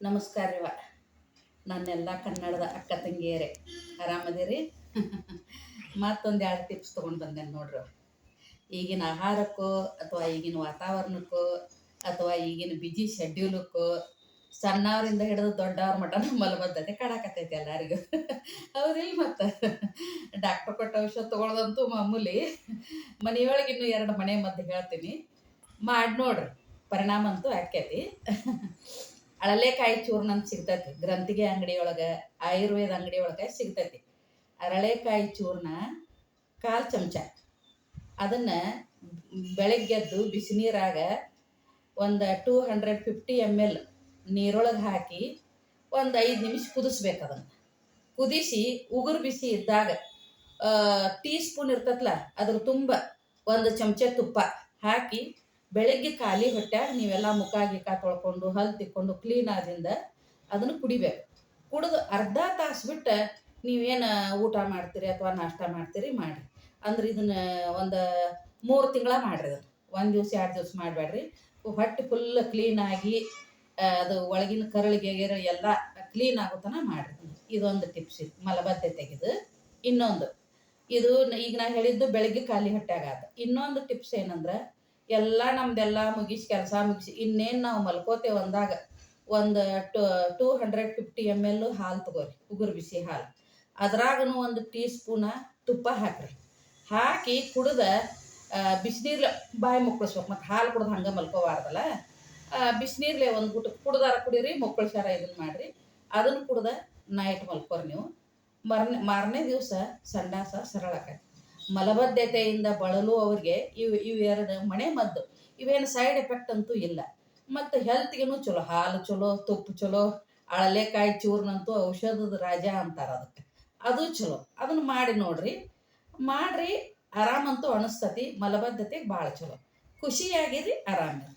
ನಮಸ್ಕಾರ ರೀ. ನನ್ನೆಲ್ಲ ಕನ್ನಡದ ಅಕ್ಕ ತಂಗಿಯರೇ ಆರಾಮದಿರಿ? ಮತ್ತೊಂದು ಎರಡು ಟಿಪ್ಸ್ ತೊಗೊಂಡು ಬಂದೇನೆ ನೋಡ್ರಿ. ಈಗಿನ ಆಹಾರಕ್ಕೋ ಅಥವಾ ಈಗಿನ ವಾತಾವರಣಕ್ಕೋ ಅಥವಾ ಈಗಿನ ಬಿಜಿ ಶೆಡ್ಯೂಲಕ್ಕೋ ಸಣ್ಣವರಿಂದ ಹಿಡಿದು ದೊಡ್ಡವ್ರ ಮಟ ಮಲಬದ್ಧತೆ ಕಾಡಕತ್ತೈತಿ ಎಲ್ಲರಿಗೂ. ಹೌದಿಲ್ಲ? ಮತ್ತು ಡಾಕ್ಟರ್ ಕೊಟ್ಟ ಔಷಧ ತೊಗೊಳ್ಳೋದಂತೂ ಮಾಮೂಲಿ. ಮನೆಯೊಳಗೆ ಇನ್ನೂ 2 ಮನೆ ಮದ್ದು ಹೇಳ್ತೀನಿ, ಮಾಡಿ ನೋಡ್ರಿ. ಪರಿಣಾಮ ಅಂತೂ ಆಕ್ಕೈತಿ. ಅಳಲೆಕಾಯಿ ಚೂರ್ಣ ಅಂತ ಸಿಗ್ತೈತಿ ಗ್ರಂಥಿಗೆ ಅಂಗಡಿಯೊಳಗೆ, ಆಯುರ್ವೇದ ಅಂಗಡಿಯೊಳಗೆ ಸಿಗ್ತೈತಿ. ಅರಳೆಕಾಯಿ ಚೂರ್ಣ 1/4 ಚಮಚ. ಅದನ್ನು ಬೆಳಗ್ಗೆದ್ದು ಬಿಸಿ ನೀರಾಗ ಒಂದು 250 ml ನೀರೊಳಗೆ ಹಾಕಿ ಒಂದು 5 ನಿಮಿಷ ಕುದಿಸ್ಬೇಕು. ಅದನ್ನು ಕುದಿಸಿ ಉಗುರು ಬಿಸಿ ಇದ್ದಾಗ ಟೀ ಸ್ಪೂನ್ ಇರ್ತೈತಲ್ಲ ಅದ್ರ ತುಂಬ 1 ಚಮಚ ತುಪ್ಪ ಹಾಕಿ ಬೆಳಗ್ಗೆ ಖಾಲಿ ಹೊಟ್ಯಾಗ ನೀವೆಲ್ಲ ಮುಖ ಗಿಕ್ಕ ತೊಳ್ಕೊಂಡು ಹಲ್ಲು ತಿಕ್ಕೊಂಡು ಕ್ಲೀನ್ ಆದಿಂದ ಅದನ್ನು ಕುಡಿಬೇಕು. ಕುಡಿದು ಅರ್ಧ ತಾಸು ಬಿಟ್ಟು ನೀವೇನು ಊಟ ಮಾಡ್ತೀರಿ ಅಥವಾ ನಾಷ್ಟ ಮಾಡ್ತೀರಿ ಮಾಡಿ. ಅಂದ್ರೆ ಇದನ್ನು ಒಂದು 3 ತಿಂಗಳ ಮಾಡಿರಿ. ಅದನ್ನು 1 ದಿವಸ 2 ದಿವಸ ಮಾಡಬೇಡ್ರಿ. ಹೊಟ್ಟೆ ಫುಲ್ ಕ್ಲೀನಾಗಿ ಅದು ಒಳಗಿನ ಕರಳಿಗೆ ಎಲ್ಲ ಕ್ಲೀನ್ ಆಗೋತನ ಮಾಡಿರಿ. ಇದೊಂದು ಟಿಪ್ಸ್ ಇದು ಮಲಬದ್ಧತೆಗಿದು. ಇನ್ನೊಂದು ಇದು ಈಗ ನಾ ಹೇಳಿದ್ದು ಬೆಳಗ್ಗೆ ಖಾಲಿ ಹೊಟ್ಯಾಗ ಆದ. ಇನ್ನೊಂದು ಟಿಪ್ಸ್ ಏನಂದ್ರೆ, ಎಲ್ಲ ನಮ್ದೆಲ್ಲ ಮುಗಿಸಿ ಕೆಲಸ ಮುಗಿಸಿ ಇನ್ನೇನು ನಾವು ಮಲ್ಕೋತೇವೆ ಅಂದಾಗ ಒಂದು 250 ml ಹಾಲು ತಗೋರಿ, ಉಗುರು ಬಿಸಿ ಹಾಲು. ಅದ್ರಾಗೂ 1 ಟೀ ಸ್ಪೂನ ತುಪ್ಪ ಹಾಕಿರಿ. ಹಾಕಿ ಕುಡ್ದ ಬಿಸಿನೀರ್ಲೆ ಬಾಯಿ ಮುಕ್ಕಳಿಸ್ಬೇಕು. ಮತ್ತು ಹಾಲು ಕುಡ್ದು ಹಂಗೆ ಮಲ್ಕೋಬಾರ್ದಲ್ಲ. ಬಿಸಿನೀರ್ಲೆ ಒಂದು ಗುಟ ಕುಡ್ದಾರ ಕುಡೀರಿ, ಮುಕ್ಕಳಿಸ್ಯಾರ ಇದನ್ನು ಮಾಡಿರಿ. ಅದನ್ನು ಕುಡ್ದ ನೈಟ್ ಮಲ್ಕೋರಿ ನೀವು. ಮಾರನೇ ದಿವಸ ಸಂಡಾಸ ಸರಳ ಆಕೈತಿ. ಮಲಬದ್ಧತೆಯಿಂದ ಬಳಲು ಅವ್ರಿಗೆ ಇವು 2 ಮನೆ ಮದ್ದು. ಇವೇನು ಸೈಡ್ ಎಫೆಕ್ಟ್ ಅಂತೂ ಇಲ್ಲ. ಮತ್ತು ಹೆಲ್ತ್ಗೂ ಚಲೋ. ಹಾಲು ಚಲೋ, ತುಪ್ಪ ಚಲೋ. ಅಳಲೆಕಾಯಿ ಚೂರ್ಣ ಅಂತೂ ಔಷಧದ ರಾಜ ಅಂತಾರೆ ಅದಕ್ಕೆ. ಅದು ಚಲೋ. ಅದನ್ನು ಮಾಡಿ ನೋಡ್ರಿ. ಮಾಡ್ರಿ, ಆರಾಮಂತೂ ಅನಿಸ್ತತಿ. ಮಲಬದ್ಧತೆಗೆ ಭಾಳ ಚಲೋ. ಖುಷಿಯಾಗಿರಿ, ಆರಾಮಿರಿ.